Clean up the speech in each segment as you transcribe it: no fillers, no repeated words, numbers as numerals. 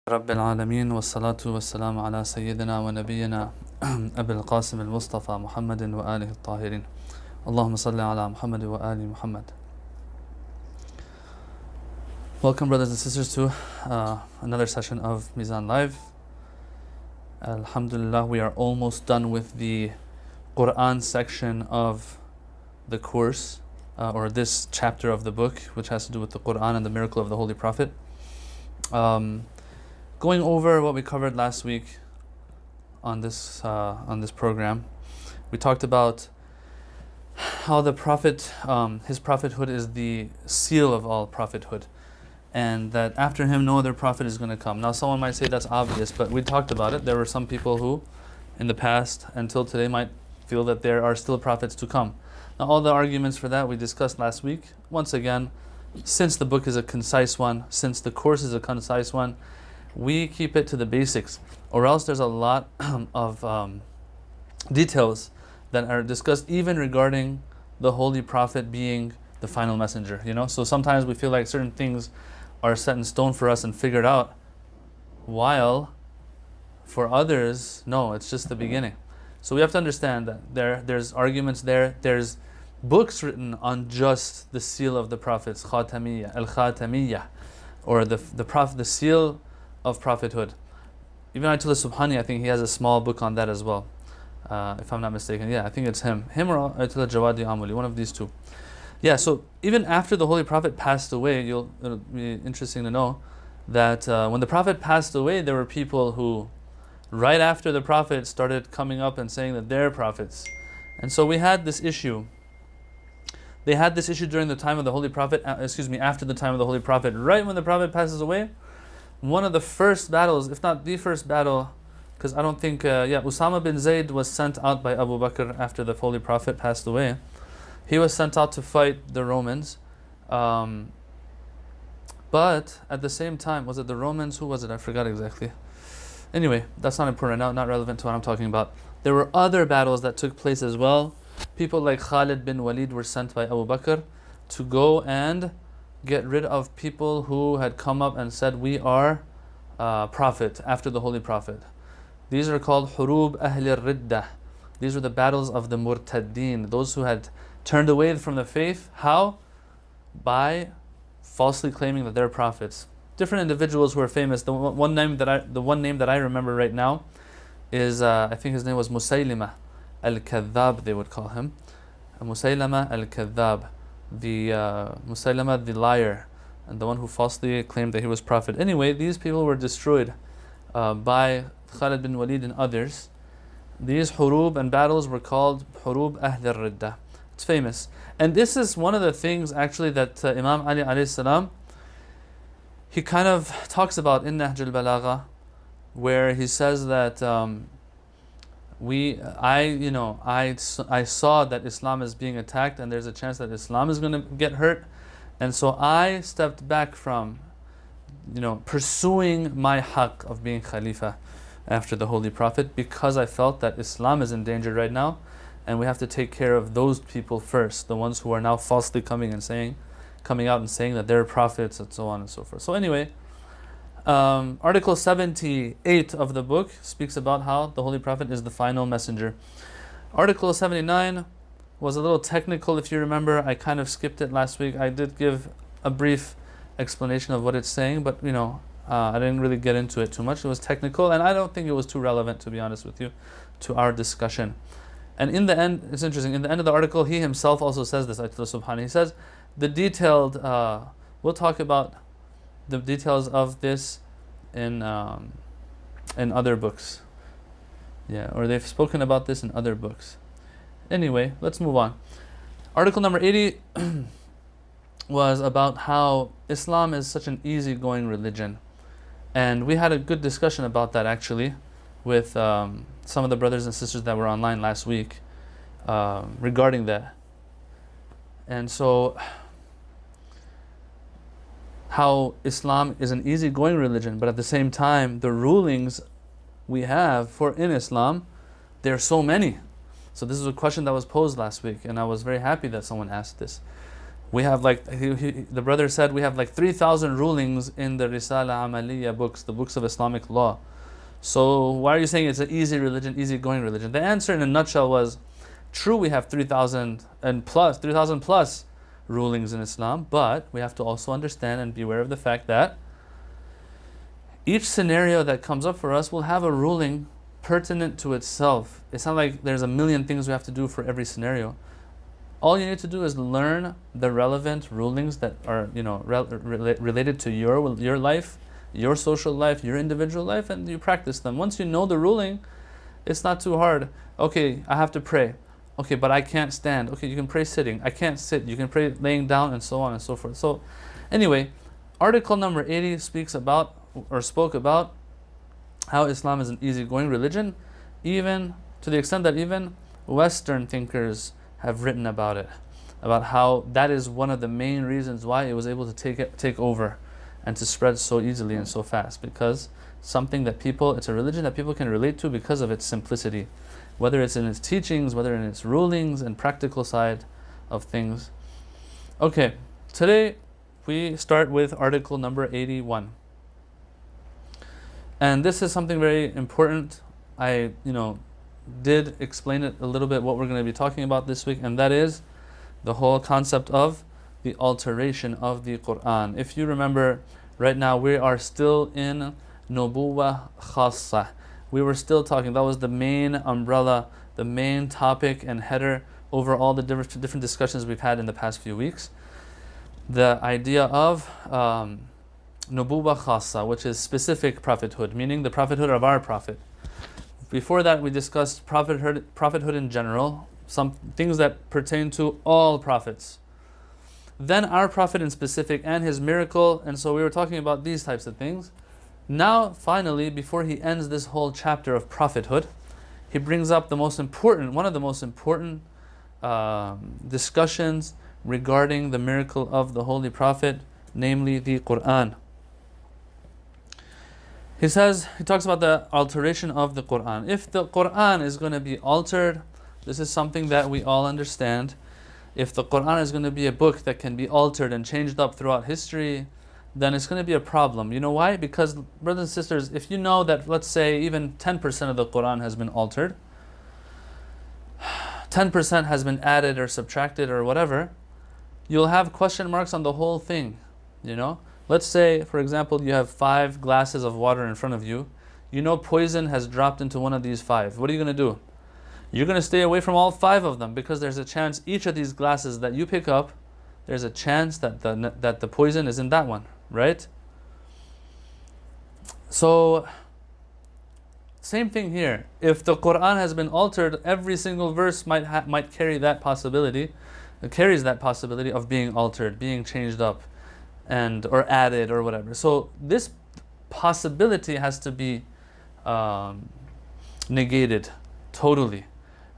رب العالمين والصلاة والسلام على سيدنا ونبينا أبي القاسم المصطفى محمد وآله الطاهرين اللهم صل على محمد وآل Muhammad. Welcome brothers and sisters to another session of Mizan Live. Alhamdulillah, we are almost done with the Quran section of the course or this chapter of the book, which has to do with the Quran and the miracle of the Holy Prophet. Going over what we covered last week on this program, we talked about how the Prophet, his prophethood is the seal of all prophethood, and that after him no other prophet is going to come. Now someone might say that's obvious, but we talked about it. There were some people who, in the past until today, might feel that there are still prophets to come. Now all the arguments for that we discussed last week. Once again, since the book is a concise one, since the course is a concise one, we keep it to the basics, or else there's a lot of details that are discussed even regarding the Holy Prophet being the final messenger. So sometimes we feel like certain things are set in stone for us and figured out, while for others, no, it's just the beginning. So we have to understand that there's arguments there. There's books written on just the seal of the prophets, Khatamiyya, al-Khatamiyya, or the seal of prophethood. Even Ayatollah Subhani, I think he has a small book on that as well, if I'm not mistaken. Yeah, I think it's him or Ayatollah Jawadi Amuli, one of these two. Yeah, so even after the Holy Prophet passed away, it'll be interesting to know that when the Prophet passed away, there were people who, right after the Prophet, started coming up and saying that they're prophets. And so we had this issue. They had this issue during the time of the Holy Prophet, after the time of the Holy Prophet. Right when the Prophet passes away, one of the first battles, if not the first battle, because I don't think, Usama bin Zayd was sent out by Abu Bakr after the Holy Prophet passed away. He was sent out to fight the Romans. But at the same time, was it the Romans? Who was it? I forgot exactly. Anyway, that's not important now, not relevant to what I'm talking about. There were other battles that took place as well. People like Khalid bin Walid were sent by Abu Bakr to go and get rid of people who had come up and said, we are prophet after the Holy Prophet. These are called Hurub Ahli Riddah. These were the battles of the Murtaddeen, those who had turned away from the faith. How? By falsely claiming that they're prophets. Different individuals who are famous. The one name that I remember right now is I think his name was Musaylima al-Kadhab, they would call him. Musaylima al-Kadhab, the Musaylima the liar, and the one who falsely claimed that he was prophet. Anyway, these people were destroyed by Khalid bin Walid and others. These hurub and battles were called Hurub Ahl al-Riddah. It's famous. And this is one of the things actually that Imam Ali alayhi salam, he kind of talks about in Nahj al-Balagha, where he says that I saw that Islam is being attacked and there's a chance that Islam is going to get hurt, and so I stepped back from pursuing my haqq of being Khalifa after the Holy Prophet, because I felt that Islam is in danger right now and we have to take care of those people first, the ones who are now falsely coming out and saying that they're prophets and so on and so forth. So anyway, Article 78 of the book speaks about how the Holy Prophet is the final messenger. Article 79 was a little technical, if you remember. I kind of skipped it last week. I did give a brief explanation of what it's saying, but I didn't really get into it too much. It was technical, and I don't think it was too relevant, to be honest with you, to our discussion. And in the end, it's interesting, in the end of the article, he himself also says this, Ayatollah Subhani. He says, the detailed, we'll talk about the details of this in other books. Yeah, or they've spoken about this in other books. Anyway, let's move on. Article number 80 was about how Islam is such an easygoing religion. And we had a good discussion about that actually with some of the brothers and sisters that were online last week regarding that. And so, how Islam is an easygoing religion, but at the same time, the rulings we have in Islam, there are so many. So this is a question that was posed last week, and I was very happy that someone asked this. We have like, the brother said, we have like 3,000 rulings in the Risala Amaliya books, the books of Islamic law. So why are you saying it's an easy religion, easygoing religion? The answer in a nutshell was, true, we have 3,000 plus rulings in Islam, but we have to also understand and be aware of the fact that each scenario that comes up for us will have a ruling pertinent to itself. It's not like there's a million things we have to do for every scenario. All you need to do is learn the relevant rulings that are, related to your life, your social life, your individual life, and you practice them. Once you know the ruling, it's not too hard. Okay, I have to pray. Okay, but I can't stand. Okay, you can pray sitting. I can't sit. You can pray laying down, and so on and so forth. So, anyway, article number 80 spoke about how Islam is an easygoing religion, even to the extent that even Western thinkers have written about it, about how that is one of the main reasons why it was able to take over and to spread so easily and so fast, because it's a religion that people can relate to because of its simplicity, whether it's in its teachings, whether in its rulings and practical side of things. Okay, today we start with article number 81. And this is something very important. I, did explain it a little bit, what we're going to be talking about this week, and that is the whole concept of the alteration of the Quran. If you remember, right now we are still in Nubuwah Khassa. We were still talking, that was the main umbrella, the main topic and header over all the different discussions we've had in the past few weeks. The idea of Nubuwah Khassa, which is specific prophethood, meaning the prophethood of our prophet. Before that, we discussed prophethood in general, some things that pertain to all prophets. Then our prophet in specific and his miracle, and so we were talking about these types of things. Now, finally, before he ends this whole chapter of prophethood, he brings up one of the most important discussions regarding the miracle of the Holy Prophet, namely the Quran. He talks about the alteration of the Quran. If the Quran is going to be altered, this is something that we all understand. If the Quran is going to be a book that can be altered and changed up throughout history, then it's going to be a problem. You know why? Because, brothers and sisters, if you know that, let's say, even 10% of the Quran has been altered, 10% has been added or subtracted or whatever, you'll have question marks on the whole thing, Let's say, for example, you have 5 glasses of water in front of you. Poison has dropped into one of these 5. What are you going to do? You're going to stay away from all 5 of them, because there's a chance each of these glasses that you pick up, there's a chance that the poison is in that one, right? So, same thing here. If the Quran has been altered, every single verse might carry that possibility. It carries that possibility of being altered, being changed up, or added or whatever. So this possibility has to be negated totally.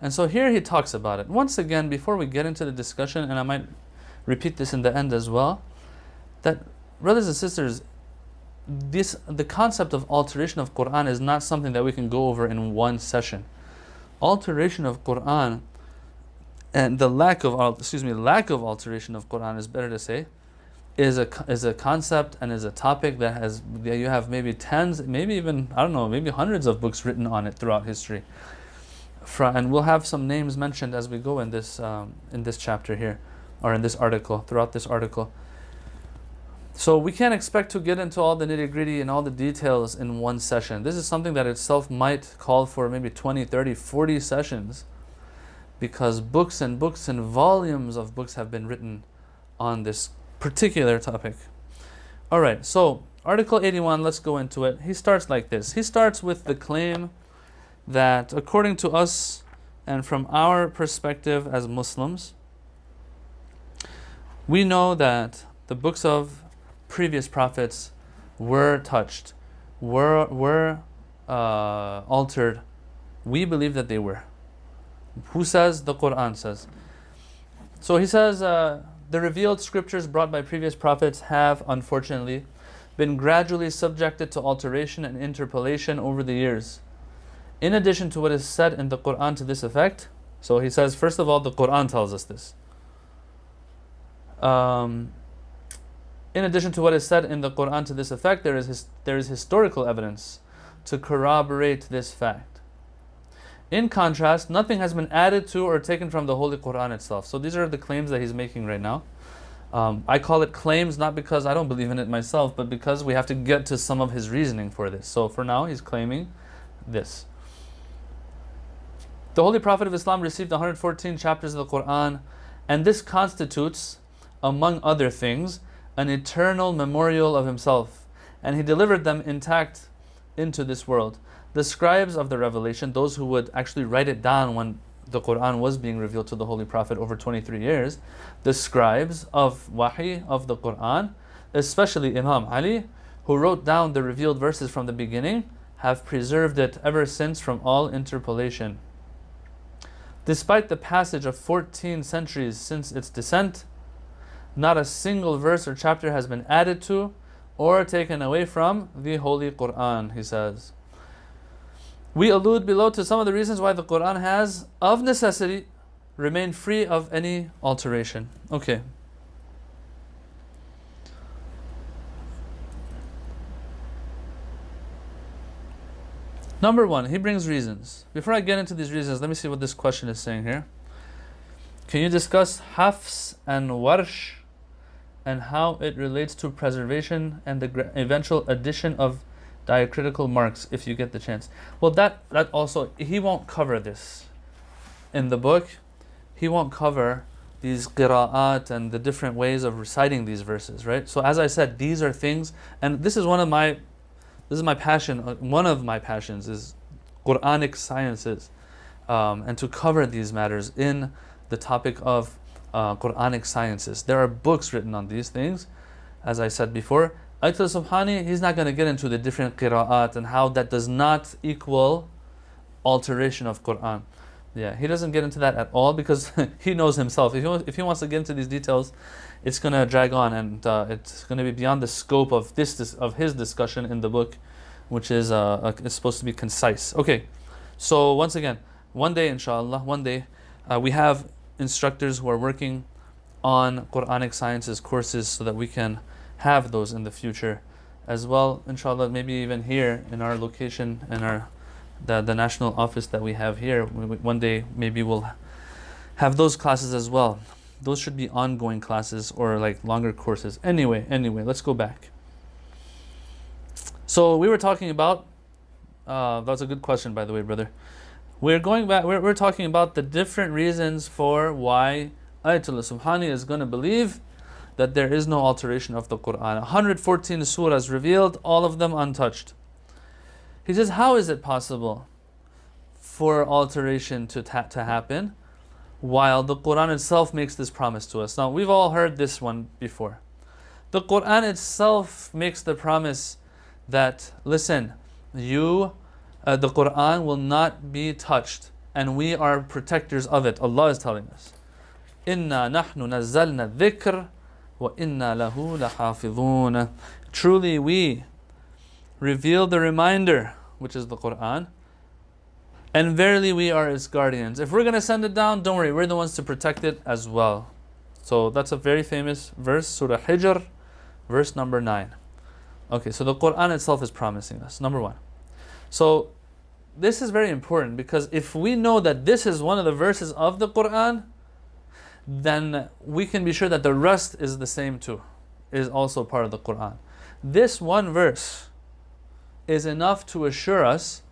And so here he talks about it. Once again, before we get into the discussion, and I might repeat this in the end as well, that, brothers and sisters, the concept of alteration of Quran is not something that we can go over in one session. Alteration of Quran and the lack of alteration of Quran, is better to say, is a concept and is a topic that you have maybe tens, maybe even, maybe hundreds of books written on it throughout history. And we'll have some names mentioned as we go in this chapter here, or in this article, throughout this article. So we can't expect to get into all the nitty-gritty and all the details in one session. This is something that itself might call for maybe 20, 30, 40 sessions, because books and volumes of books have been written on this particular topic. Alright, so Article 81, let's go into it. He starts like this. He starts with the claim that, according to us and from our perspective as Muslims, we know that the books of previous prophets were touched, were altered. We believe that they were. Who says? The Quran says. So he says, the revealed scriptures brought by previous prophets have, unfortunately, been gradually subjected to alteration and interpolation over the years. In addition to what is said in the Quran to this effect, so he says, first of all, the Quran tells us this. Um, in addition to what is said in the Quran to this effect, there is historical evidence to corroborate this fact. In contrast, nothing has been added to or taken from the Holy Quran itself. So these are the claims that he's making right now. I call it claims not because I don't believe in it myself, but because we have to get to some of his reasoning for this. So for now, he's claiming this. The Holy Prophet of Islam received 114 chapters of the Quran, and this constitutes, among other things, an eternal memorial of himself, and he delivered them intact into this world. The scribes of the revelation, those who would actually write it down when the Quran was being revealed to the Holy Prophet over 23 years, the scribes of Wahi, of the Quran, especially Imam Ali, who wrote down the revealed verses from the beginning, have preserved it ever since from all interpolation. Despite the passage of 14 centuries since its descent, not a single verse or chapter has been added to or taken away from the Holy Quran, he says. We allude below to some of the reasons why the Quran has, of necessity, remained free of any alteration. Okay. Number one, he brings reasons. Before I get into these reasons, let me see what this question is saying here. Can you discuss Hafs and Warsh and how it relates to preservation and the eventual addition of diacritical marks if you get the chance? Well, that also, he won't cover this in the book. He won't cover these qira'at and the different ways of reciting these verses, right? So as I said, these are things, and this is my passion. One of my passions is Quranic sciences, and to cover these matters in the topic of Quranic sciences. There are books written on these things, as I said before. Ayatollah Subhani, he's not going to get into the different qira'at and how that does not equal alteration of Quran. Yeah, he doesn't get into that at all because he knows himself. If he wants to get into these details, it's going to drag on, and it's going to be beyond the scope of his discussion in the book, which is it's supposed to be concise. Okay, so once again, one day, inshallah, we have instructors who are working on Quranic sciences courses so that we can have those in the future as well, inshallah. Maybe even here in our location and the national office that we have here, one day maybe we'll have those classes as well. Those should be ongoing classes or like longer courses. Anyway, let's go back. So we were talking about that's a good question, by the way, brother. We're going back. We're talking about the different reasons for why Ayatollah Subhani is going to believe that there is no alteration of the Quran. 114 surahs revealed, all of them untouched. He says, how is it possible for alteration to happen while the Quran itself makes this promise to us? Now, we've all heard this one before. The Quran itself makes the promise that, listen, the Quran will not be touched, and we are protectors of it. Allah is telling us, "Inna nahnu nazzalna dhikr wa inna lahu lahafidhun." Truly, we reveal the reminder, which is the Quran, and verily we are its guardians. If we're going to send it down, don't worry, we're the ones to protect it as well. So that's a very famous verse, Surah Hijr, verse number 9. Okay, so the Quran itself is promising us, number one. So this is very important, because if we know that this is one of the verses of the Quran, then we can be sure that the rest is the same too, is also part of the Quran. This one verse is enough to assure us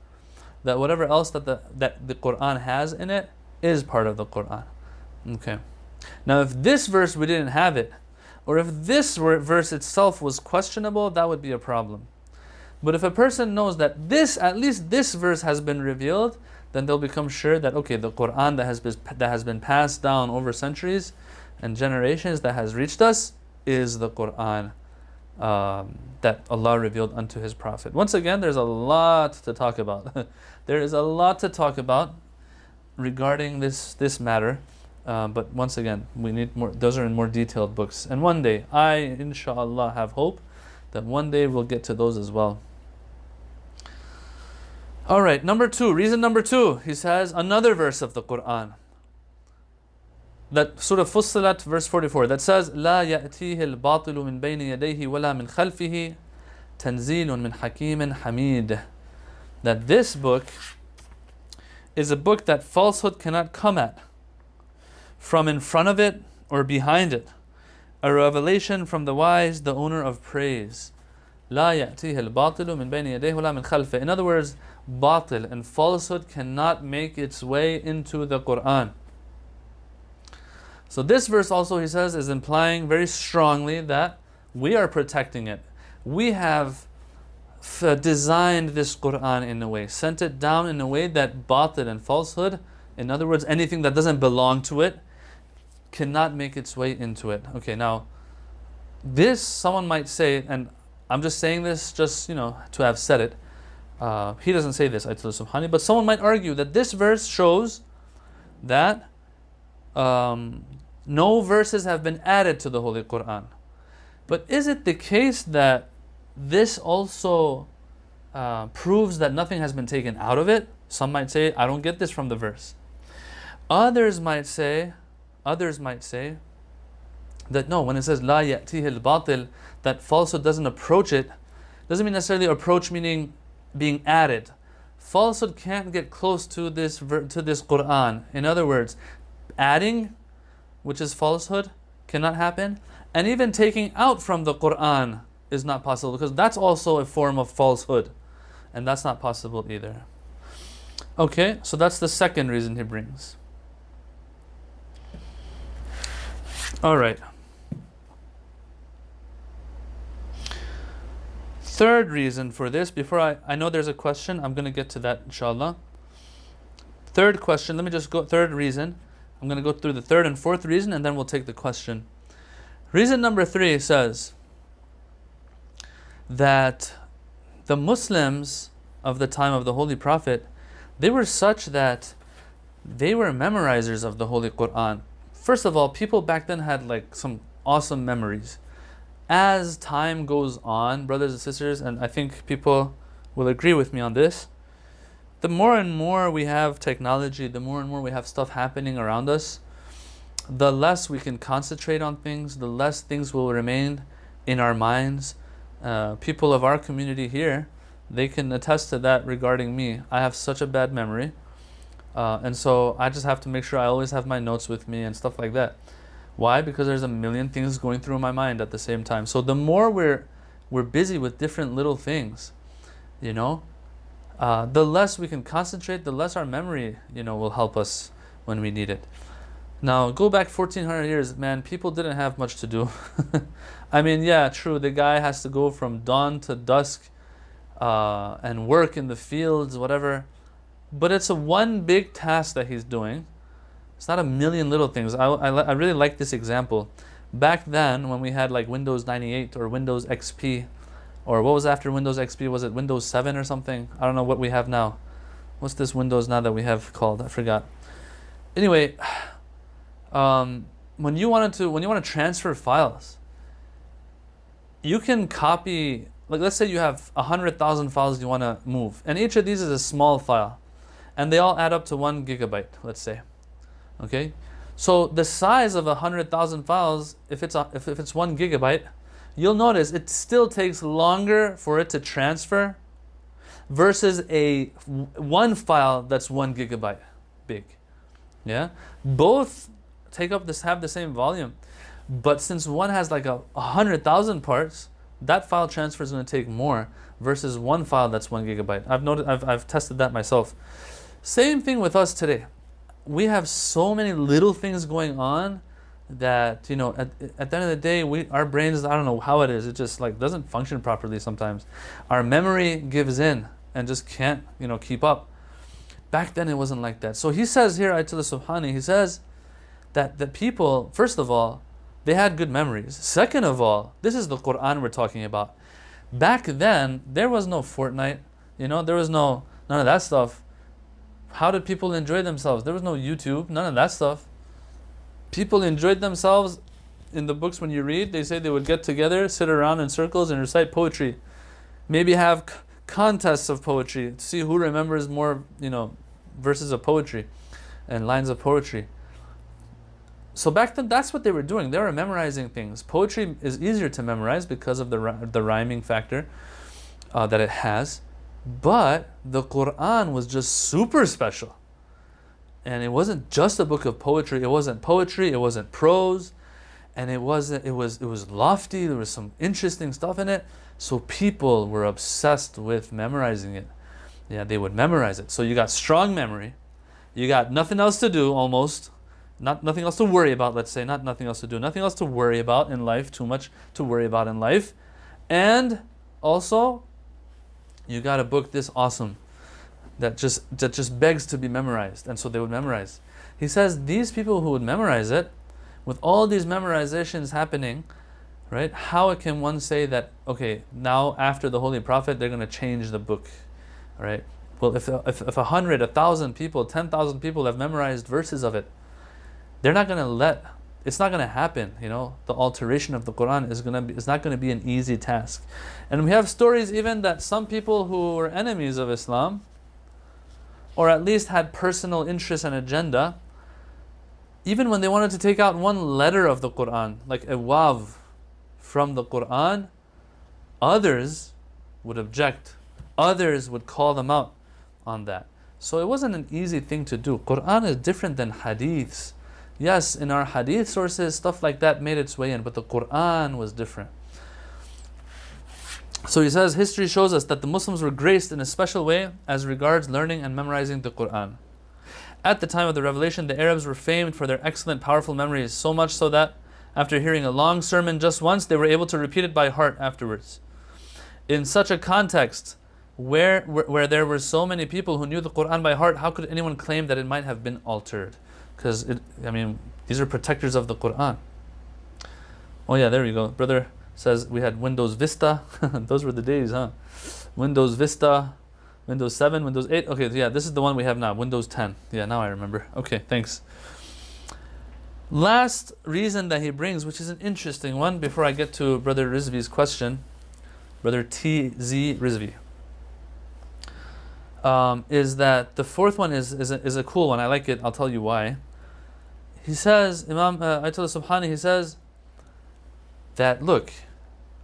that whatever else that the Quran has in it is part of the Quran. Okay. Now, if this verse we didn't have it, or if this verse itself was questionable, that would be a problem. But if a person knows that at least this verse has been revealed, then they'll become sure that, okay, the Quran that has been passed down over centuries and generations that has reached us is the Quran that Allah revealed unto His Prophet. Once again, there's a lot to talk about. There is a lot to talk about regarding this matter. But once again, we need more. Those are in more detailed books. And one day, I, inshallah, have hope that one day we'll get to those as well. All right, reason number two, he says another verse of the Quran. that Surah Fussilat verse 44 that says لا يأتيه الباطل من بين يديه ولا من خلفه تنزيل من حكيم حميد, that this book is a book that falsehood cannot come at from in front of it or behind it, a revelation from the wise, the owner of praise. لا يأتيه الباطل من بين يديه ولا من خلفه. In other words, batil and falsehood cannot make its way into the Quran. So this verse also, he says, is implying very strongly that we are protecting it. We have designed this Quran in a way, sent it down in a way that batil and falsehood, in other words, anything that doesn't belong to it, cannot make its way into it. Okay, now, this, someone might say, and I'm just saying this just, to have said it. He doesn't say this, Ayatollah Subhani, but someone might argue that this verse shows that no verses have been added to the Holy Quran. But is it the case that this also proves that nothing has been taken out of it? Some might say, I don't get this from the verse. Others might say that no, when it says la ya'tihi al-batil, that falsehood doesn't approach it, doesn't mean necessarily approach meaning being added. Falsehood can't get close to this Quran. In other words, adding, which is falsehood, cannot happen, and even taking out from the Quran is not possible, because that's also a form of falsehood, and that's not possible either. Okay, so that's the second reason he brings. All right. Third reason for this, before I know there's a question, I'm going to get to that inshallah. Third question, let me just go, third reason. I'm going to go through the third and fourth reason, and then we'll take the question. Reason number 3 says that the Muslims of the time of the Holy Prophet, they were such that they were memorizers of the Holy Quran. First of all, people back then had like some awesome memories. As time goes on, brothers and sisters, and I think people will agree with me on this, the more and more we have technology, the more and more we have stuff happening around us, the less we can concentrate on things, the less things will remain in our minds. People of our community here, they can attest to that regarding me. I have such a bad memory. And so I just have to make sure I always have my notes with me and stuff like that. Why? Because there's a million things going through my mind at the same time. So the more we're busy with different little things, the less we can concentrate, the less our memory, will help us when we need it. Now, go back 1400 years, man, people didn't have much to do. I mean, yeah, true, the guy has to go from dawn to dusk and work in the fields, whatever. But it's a one big task that he's doing. It's not a million little things. I really like this example. Back then, when we had like Windows 98 or Windows XP, or what was after Windows XP? Was it Windows 7 or something? I don't know what we have now. What's this Windows now that we have called? I forgot. Anyway, when you want to transfer files, you can copy. Like, let's say you have 100,000 files you want to move, and each of these is a small file, and they all add up to 1 gigabyte. Let's say. Okay, so the size of 100,000 files, if it's 1 gigabyte, you'll notice it still takes longer for it to transfer versus one file that's 1 gigabyte big. Yeah, both have the same volume, but since one has like 100,000 parts, that file transfer is going to take more versus one file that's 1 gigabyte. I've tested that myself. Same thing with us today. We have so many little things going on that, at the end of the day, our brains, I don't know how it is, it just like doesn't function properly sometimes. Our memory gives in and just can't, keep up. Back then it wasn't like that. So he says here, Ayatollah Subhani, he says that the people, first of all, they had good memories. Second of all, this is the Quran we're talking about. Back then, there was no Fortnite, there was none of that stuff. How did people enjoy themselves? There was no YouTube, none of that stuff. People enjoyed themselves in the books when you read. They say they would get together, sit around in circles and recite poetry. Maybe have contests of poetry to see who remembers more, verses of poetry and lines of poetry. So back then, that's what they were doing. They were memorizing things. Poetry is easier to memorize because of the rhyming factor that it has. But the Quran was just super special. And it wasn't just a book of poetry. It wasn't poetry. It wasn't prose. And it was lofty. There was some interesting stuff in it. So people were obsessed with memorizing it. Yeah, they would memorize it. So you got strong memory. You got nothing else to do almost. Nothing else to worry about, let's say. Not nothing else to do. Nothing else to worry about in life. Too much to worry about in life. And also, you got a book this awesome that just begs to be memorized. And so they would memorize. He says these people who would memorize it, with all these memorizations happening, right? How can one say that, okay, now after the Holy Prophet, they're going to change the book, right? Well, if 100, 1,000 people, 10,000 people have memorized verses of it, they're not going to it's not going to happen, The alteration of the Quran is not going to be an easy task. And we have stories even that some people who were enemies of Islam, or at least had personal interest and agenda, even when they wanted to take out one letter of the Quran, like a wav from the Quran, others would object. Others would call them out on that. So it wasn't an easy thing to do. Quran is different than hadiths. Yes, in our hadith sources, stuff like that made its way in, but the Quran was different. So he says, history shows us that the Muslims were graced in a special way as regards learning and memorizing the Quran. At the time of the revelation, the Arabs were famed for their excellent, powerful memories, so much so that after hearing a long sermon just once, they were able to repeat it by heart afterwards. In such a context, where there were so many people who knew the Quran by heart, how could anyone claim that it might have been altered? Because, these are protectors of the Quran. Oh yeah, there we go. Brother says we had Windows Vista. Those were the days, huh? Windows Vista, Windows 7, Windows 8. Okay, yeah, this is the one we have now, Windows 10. Yeah, now I remember. Okay, thanks. Last reason that he brings, which is an interesting one, before I get to Brother Rizvi's question, Brother T.Z. Rizvi, is that the fourth one is a cool one. I like it. I'll tell you why. He says, Imam Ayatollah Subhani, he says that, look,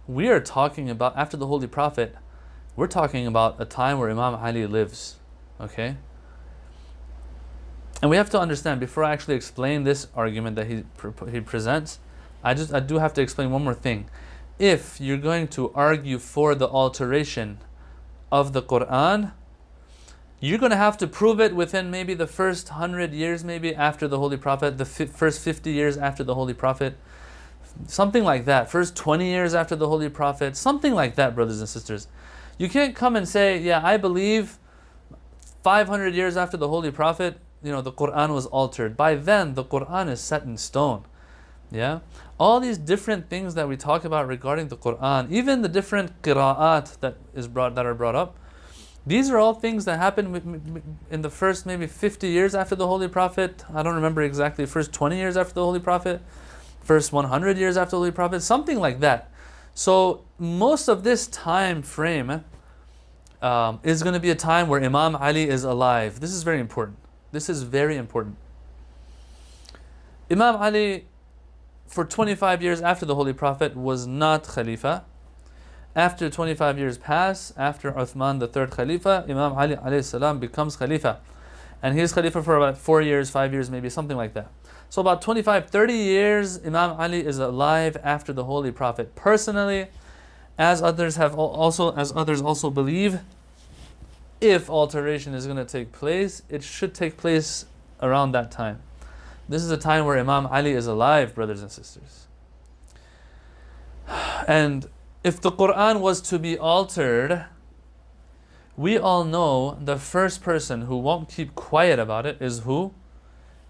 we are talking about, after the Holy Prophet, we're talking about a time where Imam Ali lives, okay? And we have to understand, before I actually explain this argument that he presents, I do have to explain one more thing. If you're going to argue for the alteration of the Quran, you're going to have to prove it within maybe the first 100 years, maybe after the Holy Prophet, the first 50 years after the Holy Prophet, something like that. First 20 years after the Holy Prophet, something like that, brothers and sisters. You can't come and say, yeah, I believe 500 years after the Holy Prophet, the Quran was altered. By then, the Quran is set in stone. Yeah? All these different things that we talk about regarding the Quran, even the different qira'at that are brought up, these are all things that happened in the first maybe 50 years after the Holy Prophet. I don't remember exactly, first 20 years after the Holy Prophet, first 100 years after the Holy Prophet, something like that. So most of this time frame is going to be a time where Imam Ali is alive. This is very important. This is very important. Imam Ali, for 25 years after the Holy Prophet, was not Khalifa. After 25 years pass, after Uthman, the third Khalifa, Imam Ali alayhi salam becomes Khalifa. And he is Khalifa for about 4 years, 5 years, maybe something like that. So about 25, 30 years, Imam Ali is alive after the Holy Prophet. Personally, as others also believe, if alteration is going to take place, it should take place around that time. This is a time where Imam Ali is alive, brothers and sisters. And if the Quran was to be altered, we all know the first person who won't keep quiet about it is who?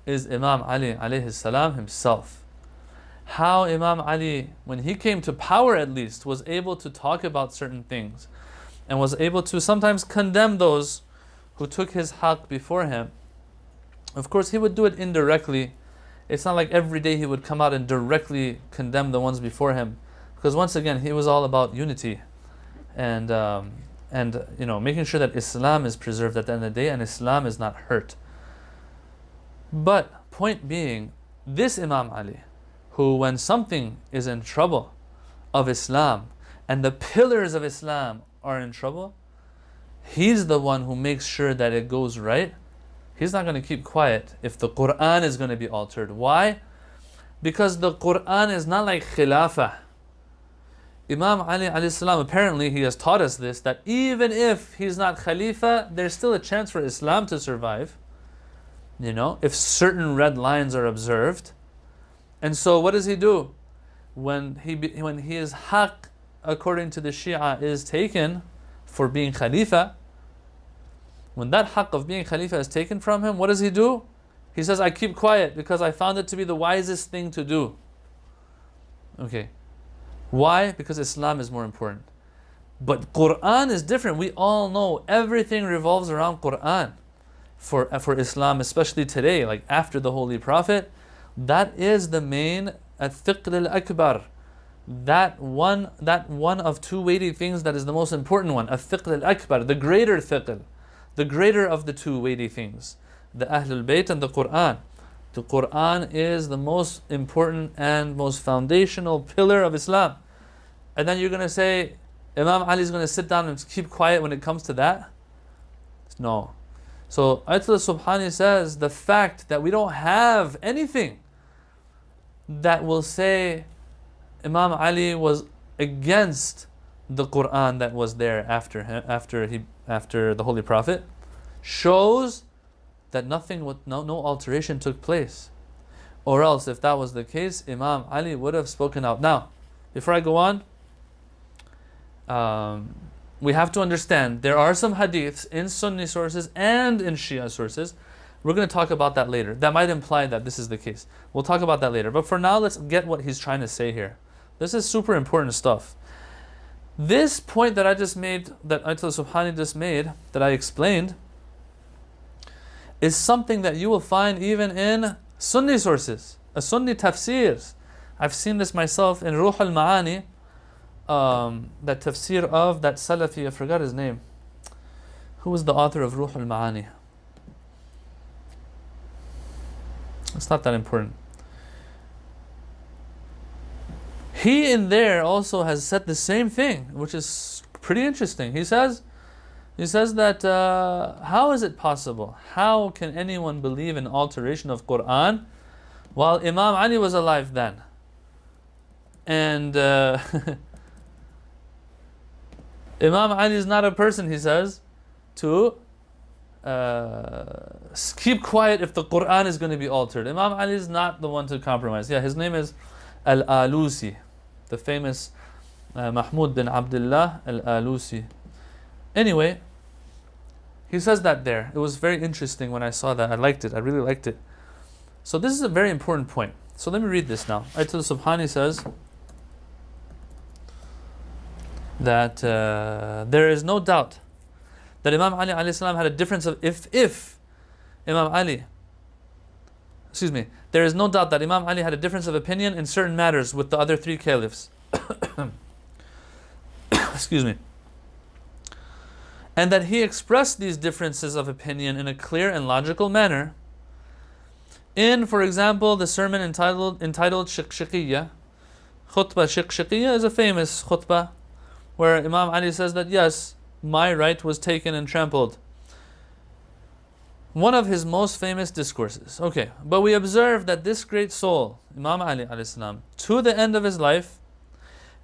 Is Imam Ali alayhi salam himself. How Imam Ali, when he came to power at least, was able to talk about certain things and was able to sometimes condemn those who took his haqq before him. Of course, he would do it indirectly. It's not like every day he would come out and directly condemn the ones before him. Because once again, he was all about unity and making sure that Islam is preserved at the end of the day and Islam is not hurt. But point being, this Imam Ali, who when something is in trouble of Islam and the pillars of Islam are in trouble, he's the one who makes sure that it goes right. He's not going to keep quiet if the Quran is going to be altered. Why? Because the Quran is not like Khilafah. Imam Ali alayhi salam, apparently he has taught us this, that even if he's not Khalifa, there's still a chance for Islam to survive. If certain red lines are observed. And so what does he do? When his haqq, according to the Shia, is taken for being Khalifa, when that haqq of being Khalifa is taken from him, what does he do? He says, I keep quiet because I found it to be the wisest thing to do. Okay. Why? Because Islam is more important. But Quran is different. We all know everything revolves around Quran. For Islam, especially today, like after the Holy Prophet, that is the main al-thiql al-akbar. That one of two weighty things that is the most important one, al-thiql al-akbar, the greater thiql, the greater of the two weighty things, the Ahlul Bayt and the Quran. The Quran is the most important and most foundational pillar of Islam. And then you're going to say, Imam Ali is going to sit down and keep quiet when it comes to that? No. So Ayatollah Subhani says, the fact that we don't have anything that will say Imam Ali was against the Quran that was there after him, after the Holy Prophet, shows that no alteration took place. Or else, if that was the case, Imam Ali would have spoken out. Now, before I go on, we have to understand there are some hadiths in Sunni sources and in Shia sources. We're going to talk about that later. That might imply that this is the case. We'll talk about that later. But for now, let's get what he's trying to say here. This is super important stuff. This point that I just made, that Ayatollah Subhani just made, that I explained, is something that you will find even in Sunni sources, Sunni tafsirs. I've seen this myself in Ruh al-Ma'ani, that tafsir of that Salafi, I forgot his name. Who was the author of Ruh al-Ma'ani? It's not that important. He in there also has said the same thing, which is pretty interesting. He says that how is it possible? How can anyone believe in alteration of Quran while Imam Ali was alive then? And Imam Ali is not a person, he says, to keep quiet if the Quran is going to be altered. Imam Ali is not the one to compromise. Yeah, his name is Al-Alusi, the famous Mahmud bin Abdullah Al-Alusi. Anyway, he says that there. It was very interesting when I saw that. I liked it. I really liked it. So this is a very important point. So let me read this now. Ayatollah Subhani says that there is no doubt that Imam Ali alayhi salam had a difference of there is no doubt that Imam Ali had a difference of opinion in certain matters with the other three caliphs. Excuse me. And that he expressed these differences of opinion in a clear and logical manner. In, for example, the sermon entitled Shaqshaqiyya. Khutbah Shaqshaqiyya is a famous khutbah where Imam Ali says that yes, my right was taken and trampled. One of his most famous discourses. Okay, but we observe that this great soul, Imam Ali alayhi salam, to the end of his life,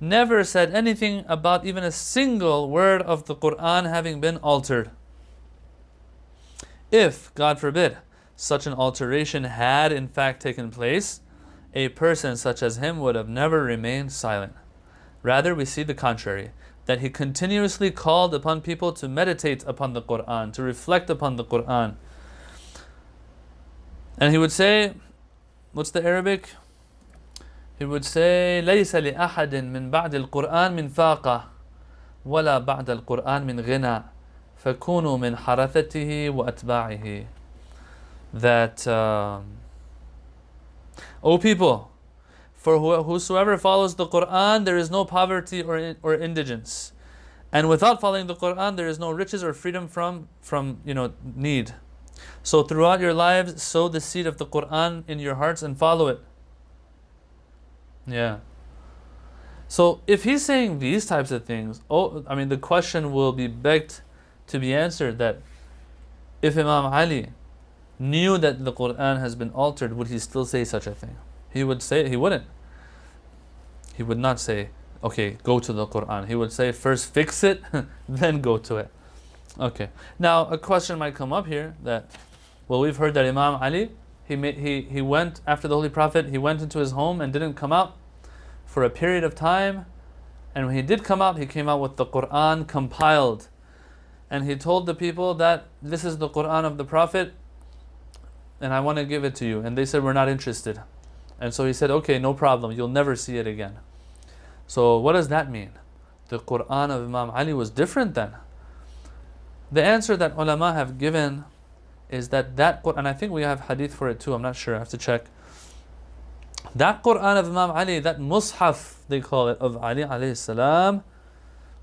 never said anything about even a single word of the Quran having been altered. If, God forbid, such an alteration had in fact taken place, a person such as him would have never remained silent. Rather, we see the contrary, that he continuously called upon people to meditate upon the Quran, to reflect upon the Quran. And he would say, what's the Arabic? He would say, ليس لأحد من بعد القرآن من فاقة ولا بعد القرآن من غنى فكونوا من حرثته وأتباعه. That, O people, for whosoever follows the Quran, there is no poverty or indigence. And without following the Quran, there is no riches or freedom from need. So throughout your lives, sow the seed of the Quran in your hearts and follow it. Yeah. So if he's saying these types of things, the question will be begged to be answered that if Imam Ali knew that the Quran has been altered, would he still say such a thing? He wouldn't. He would not say, okay, go to the Quran. He would say, first fix it, then go to it. Okay. Now, a question might come up here that, well, we've heard that Imam Ali, he went after the Holy Prophet, he went into his home and didn't come out for a period of time. And when he did come out, he came out with the Quran compiled. And he told the people that this is the Quran of the Prophet, and I want to give it to you. And they said, we're not interested. And so he said, okay, no problem, you'll never see it again. So what does that mean? The Quran of Imam Ali was different then. The answer that ulama have given is that Quran, I think we have hadith for it too, I'm not sure, I have to check. That Quran of Imam Ali, that mushaf, they call it, of Ali alayhi salam,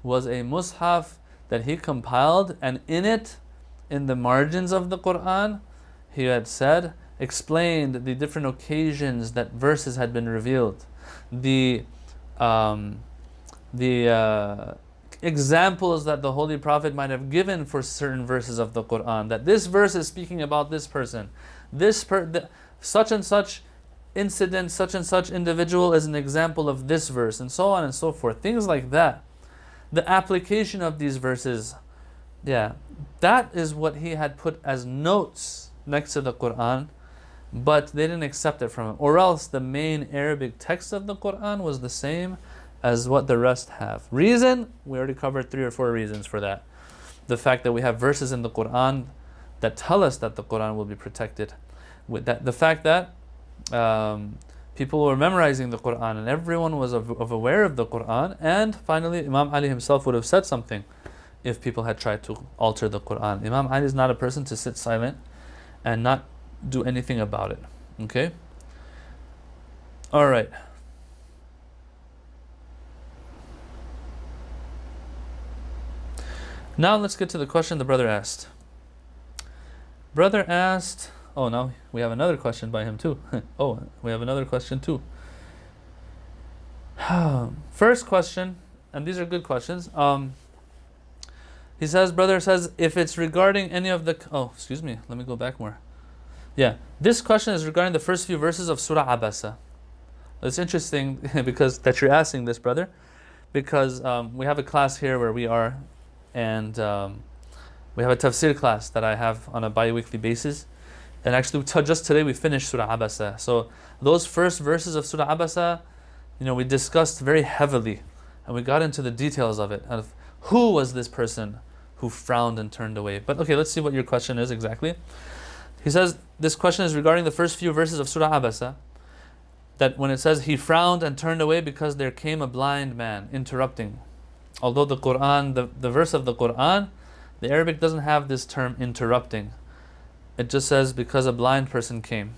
was a mushaf that he compiled, and in it, in the margins of the Quran, he had said, explained the different occasions that verses had been revealed, the examples that the Holy Prophet might have given for certain verses of the Quran, that this verse is speaking about this person, such and such incident, such and such individual is an example of this verse, and so on and so forth. Things like that. The application of these verses, that is what he had put as notes next to the Quran, but they didn't accept it from him. Or else the main Arabic text of the Quran was the same as what the rest have. Reason? We already covered 3 or 4 reasons for that. The fact that we have verses in the Quran that tell us that the Quran will be protected. With that, the fact that people were memorizing the Quran and everyone was aware of the Quran. And finally, Imam Ali himself would have said something if people had tried to alter the Quran. Imam Ali is not a person to sit silent and not do anything about it. Okay? Alright. Now let's get to the question the brother asked. Brother asked, now we have another question by him too. We have another question too. First question, and these are good questions. He says, brother says, if it's regarding any of the... excuse me, let me go back more. This question is regarding the first few verses of Surah Abasa. It's interesting because that you're asking this, brother, because we have a class here where we are, and we have a tafsir class that I have on a bi-weekly basis. And actually, just today we finished Surah Abasa. So those first verses of Surah Abasa, we discussed very heavily, and we got into the details of it, of who was this person who frowned and turned away. But okay, let's see what your question is exactly. He says, this question is regarding the first few verses of Surah Abasa, that when it says, he frowned and turned away because there came a blind man, interrupting. Although the Quran, the verse of the Quran, the Arabic doesn't have this term interrupting. It just says, because a blind person came.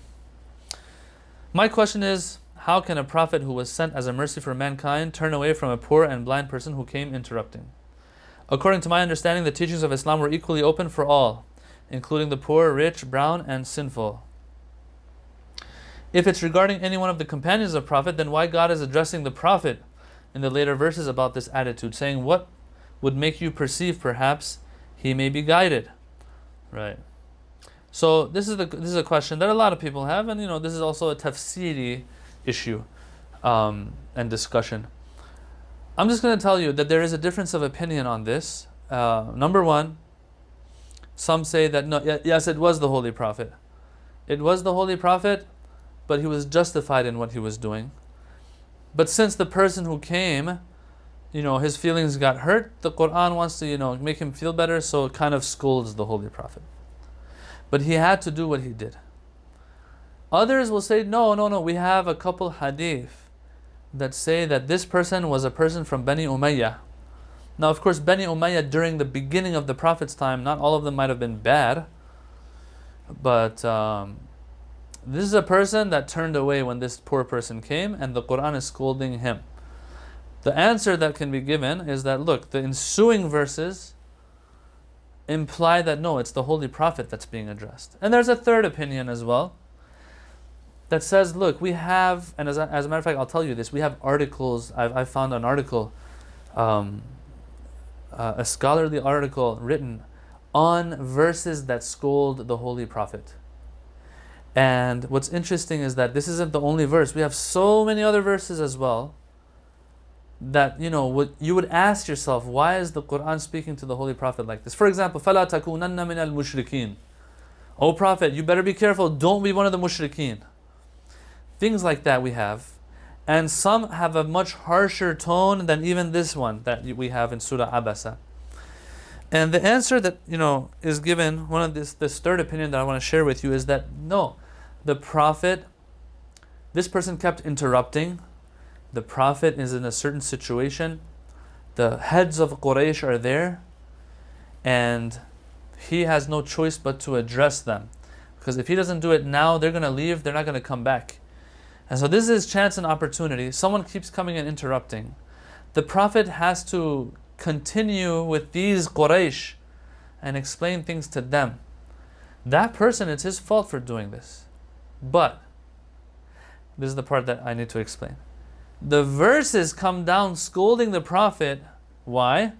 My question is, how can a prophet who was sent as a mercy for mankind turn away from a poor and blind person who came interrupting? According to my understanding, the teachings of Islam were equally open for all, including the poor, rich, brown, and sinful. If it's regarding any one of the companions of the Prophet, then why God is addressing the Prophet in the later verses about this attitude, saying, what would make you perceive perhaps he may be guided? Right. So this is a question that a lot of people have, and this is also a tafsiri issue and discussion. I'm just going to tell you that there is a difference of opinion on this. Number one, some say that yes, it was the Holy Prophet. It was the Holy Prophet, but he was justified in what he was doing. But since the person who came, his feelings got hurt, the Quran wants to, make him feel better, so it kind of scolds the Holy Prophet. But he had to do what he did. Others will say, no, we have a couple hadith that say that this person was a person from Bani Umayyah. Now, of course, Bani Umayyah during the beginning of the Prophet's time, not all of them might have been bad, but this is a person that turned away when this poor person came, and the Quran is scolding him. The answer that can be given is that, look, the ensuing verses imply that no, it's the Holy Prophet that's being addressed. And there's a third opinion as well that says, look, we have, and as a matter of fact, I'll tell you this, we have articles, I've found an article, a scholarly article written on verses that scold the Holy Prophet. And what's interesting is that this isn't the only verse. We have so many other verses as well that, what you would ask yourself, why is the Quran speaking to the Holy Prophet like this? For example, فَلَا تَكُونَنَّ مِنَ الْمُشْرِكِينَ. O Prophet, you better be careful, don't be one of the mushrikeen. Things like that we have. And some have a much harsher tone than even this one that we have in Surah Abasa. And the answer that, is given, one of this third opinion that I want to share with you is that no, the Prophet, this person kept interrupting. The Prophet is in a certain situation. The heads of Quraysh are there. And he has no choice but to address them. Because if he doesn't do it now, they're going to leave, they're not going to come back. And so this is chance and opportunity. Someone keeps coming and interrupting. The Prophet has to continue with these Quraysh and explain things to them. That person, it's his fault for doing this. But, this is the part that I need to explain. The verses come down scolding the Prophet. Why?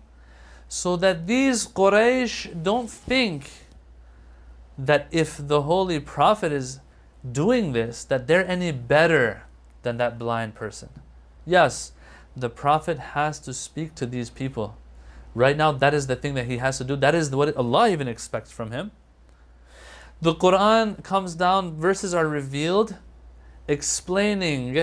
So that these Quraysh don't think that if the Holy Prophet is doing this, that they're any better than that blind person. Yes, the Prophet has to speak to these people. Right now, that is the thing that he has to do. That is what Allah even expects from him. The Quran comes down, verses are revealed, explaining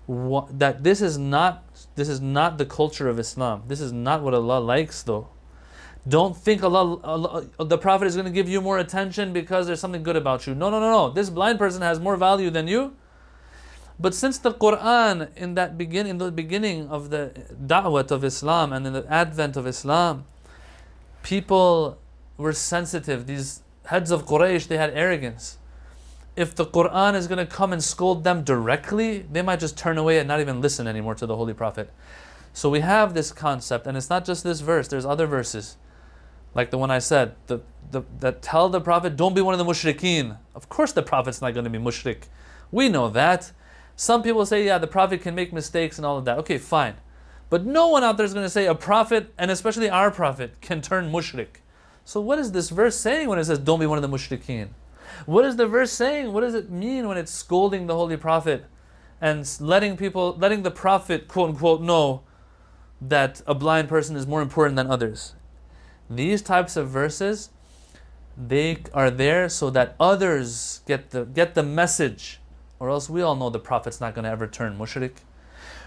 that this is not the culture of Islam. This is not what Allah likes, though. Don't think Allah, the Prophet is going to give you more attention because there's something good about you. No. This blind person has more value than you. But since the Quran, in the beginning of the da'wat of Islam and in the advent of Islam, people were sensitive. These heads of Quraysh, they had arrogance. If the Quran is going to come and scold them directly, they might just turn away and not even listen anymore to the Holy Prophet. So we have this concept, and it's not just this verse, there's other verses. Like the one I said, that tell the Prophet, don't be one of the mushrikeen. Of course the Prophet's not going to be mushrik. We know that. Some people say, yeah, the Prophet can make mistakes and all of that. Okay, fine. But no one out there is going to say a Prophet, and especially our Prophet, can turn mushrik. So what is this verse saying when it says, don't be one of the mushrikeen? What is the verse saying? What does it mean when it's scolding the Holy Prophet and letting the Prophet, quote unquote, know that a blind person is more important than others? These types of verses, they are there so that others get the message, or else we all know the Prophet's not going to ever turn mushrik.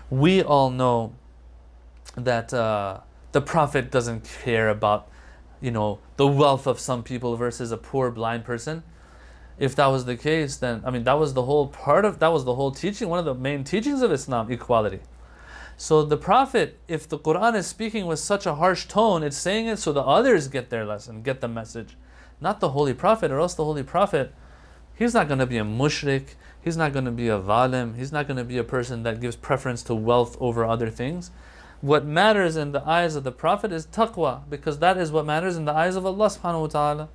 We all know that the Prophet doesn't care about, the wealth of some people versus a poor blind person. If that was the case, then that was the whole teaching, one of the main teachings of Islam, equality. So the Prophet, if the Quran is speaking with such a harsh tone, it's saying it so the others get their lesson, get the message. Not the Holy Prophet, or else the Holy Prophet, he's not going to be a mushrik, he's not going to be a zalim, he's not going to be a person that gives preference to wealth over other things. What matters in the eyes of the Prophet is taqwa, because that is what matters in the eyes of Allah subhanahu wa ta'ala.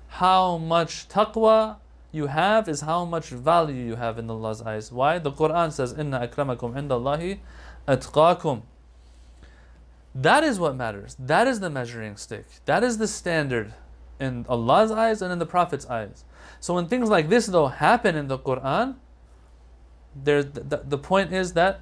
How much taqwa you have is how much value you have in Allah's eyes. Why? The Quran says, Inna akramakum indallahi atqakum. That is what matters. That is the measuring stick. That is the standard in Allah's eyes and in the Prophet's eyes. So when things like this though happen in the Quran, the point is that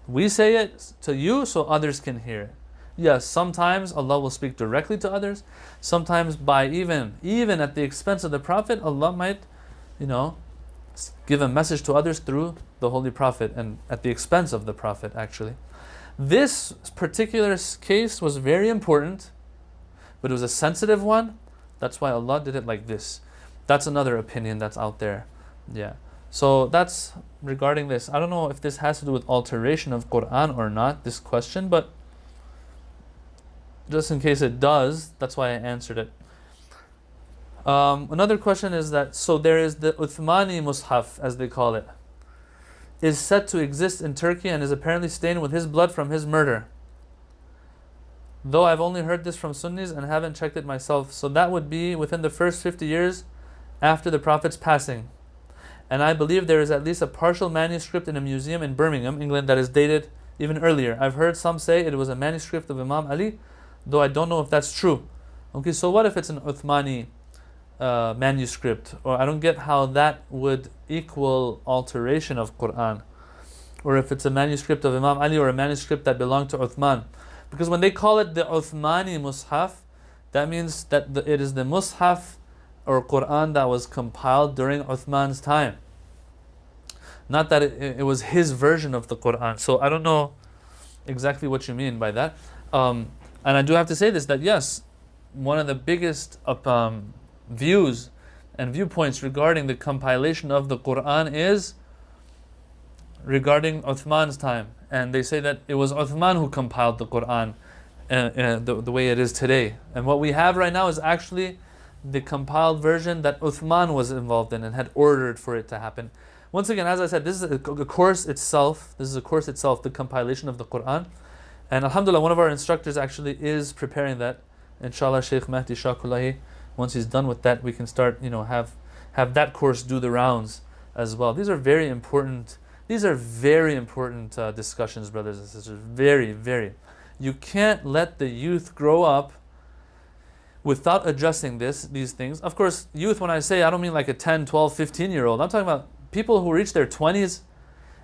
we say it to you so others can hear it. Yes, sometimes Allah will speak directly to others. Sometimes by even at the expense of the Prophet, Allah might, give a message to others through the Holy Prophet and at the expense of the Prophet, actually. This particular case was very important, but it was a sensitive one. That's why Allah did it like this. That's another opinion that's out there. Yeah. So that's regarding this. I don't know if this has to do with alteration of Quran or not, this question, but just in case it does, that's why I answered it. Another question is that, so there is the Uthmani Mus'haf, as they call it, is said to exist in Turkey and is apparently stained with his blood from his murder. though I've only heard this from Sunnis and haven't checked it myself. So that would be within the first 50 years after the Prophet's passing. And I believe there is at least a partial manuscript in a museum in Birmingham, England, that is dated even earlier. I've heard some say it was a manuscript of Imam Ali, though I don't know if that's true. Okay, so what if it's an Uthmani manuscript? Or I don't get how that would equal alteration of Quran. Or if it's a manuscript of Imam Ali or a manuscript that belonged to Uthman. Because when they call it the Uthmani Mus'haf, that means that it is the Mus'haf or Quran that was compiled during Uthman's time. Not that it was his version of the Quran. So I don't know exactly what you mean by that. And I do have to say this, that yes, one of the biggest views and viewpoints regarding the compilation of the Quran is regarding Uthman's time. And they say that it was Uthman who compiled the Quran the way it is today. And what we have right now is actually the compiled version that Uthman was involved in and had ordered for it to happen. Once again, as I said, this is a course itself. This is a course itself, the compilation of the Quran. And alhamdulillah, one of our instructors actually is preparing that. Inshallah, Shaykh Mahdi Shakulahi, once he's done with that, we can start, have that course do the rounds as well. These are very important discussions, brothers and sisters. Very, very. You can't let the youth grow up without addressing these things. Of course, youth, when I say, I don't mean like a 10, 12, 15-year-old. I'm talking about people who reach their 20s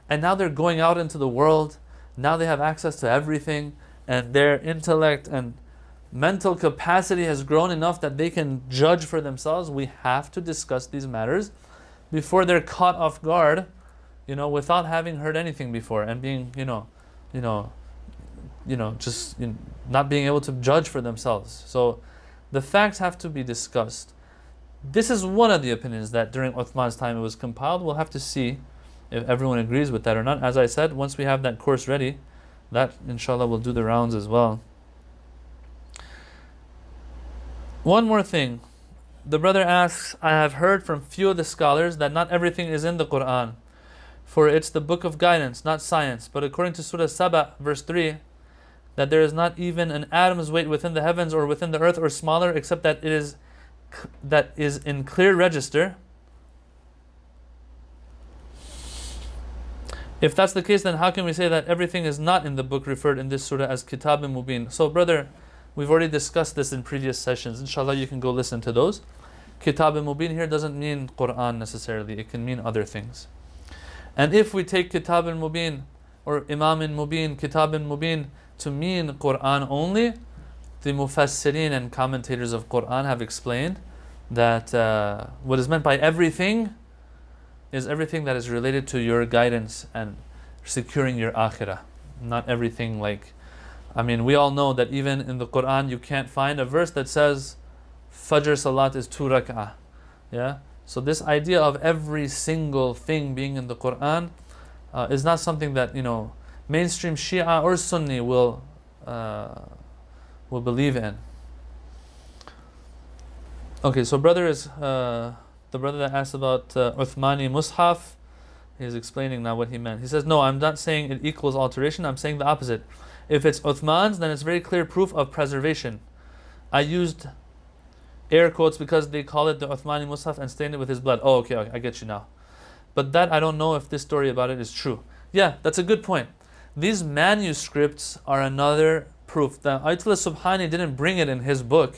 and now they're going out into the world. Now they have access to everything and their intellect and mental capacity has grown enough that they can judge for themselves. We have to discuss these matters before they're caught off guard, without having heard anything before and being, just not being able to judge for themselves. So the facts have to be discussed. This is one of the opinions that during Uthman's time it was compiled. We'll have to see if everyone agrees with that or not. As I said, once we have that course ready, that inshallah will do the rounds as well. One more thing. The brother asks, I have heard from few of the scholars that not everything is in the Quran, for it's the book of guidance, not science. But according to Surah Saba, verse 3, that there is not even an atom's weight within the heavens or within the earth or smaller, except that is in clear register. If that's the case, then how can we say that everything is not in the book referred in this surah as Kitab Mubin? So brother, we've already discussed this in previous sessions. Inshallah, you can go listen to those. Kitab Mubin here doesn't mean Quran necessarily. It can mean other things. And if we take Kitab Mubin or Imam Mubin, Kitab Mubin to mean Quran only, the Mufassirin and commentators of Quran have explained that what is meant by everything is everything that is related to your guidance and securing your akhirah. Not everything we all know that even in the Quran you can't find a verse that says Fajr Salat is 2 rak'ah. Yeah? So this idea of every single thing being in the Quran is not something that mainstream Shia or Sunni will believe in. Okay, so the brother that asked about Uthmani Mus'haf, he's explaining now what he meant. He says, no, I'm not saying it equals alteration, I'm saying the opposite. If it's Uthman's, then it's very clear proof of preservation. I used air quotes because they call it the Uthmani Mus'haf and stained it with his blood. Oh, okay, I get you now. But that, I don't know if this story about it is true. Yeah, that's a good point. These manuscripts are another proof. The Ayatollah Subhani didn't bring it in his book.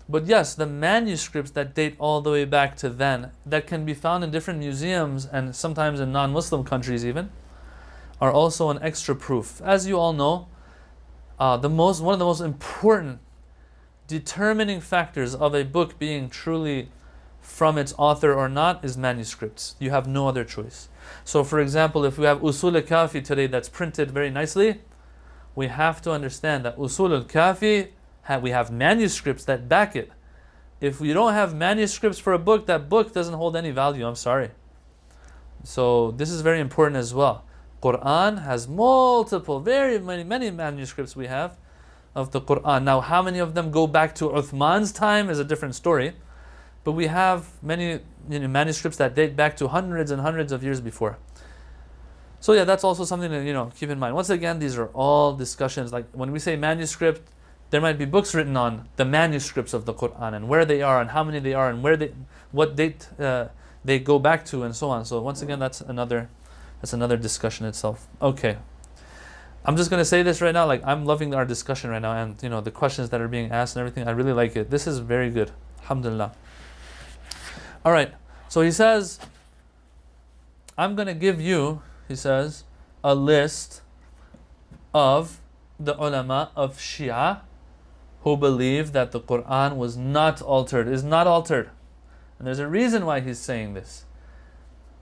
But yes, the manuscripts that date all the way back to then, that can be found in different museums and sometimes in non-Muslim countries even, are also an extra proof. As you all know, one of the most important determining factors of a book being truly from its author or not is manuscripts. You have no other choice. So for example, if we have Usul al-Kafi today that's printed very nicely, we have to understand that Usul al-Kafi, we have manuscripts that back it. If we don't have manuscripts for a book, that book doesn't hold any value. I'm sorry. So this is very important as well. Quran has multiple, very many manuscripts we have of the Quran. Now, how many of them go back to Uthman's time is a different story. But we have many manuscripts that date back to hundreds and hundreds of years before. So yeah, that's also something to keep in mind. Once again, these are all discussions. Like when we say manuscript, There might be books written on the manuscripts of the Quran and where they are and how many they are and what date they go back to and so on. So once again, that's another discussion itself. Okay. I'm just going to say this right now, like I'm loving our discussion right now, and the questions that are being asked and everything, I really like it. This is very good. Alhamdulillah. All right. So he says, I'm going to give you, he says, a list of the ulama of Shia who believe that the Quran was not altered, is not altered. And there's a reason why he's saying this.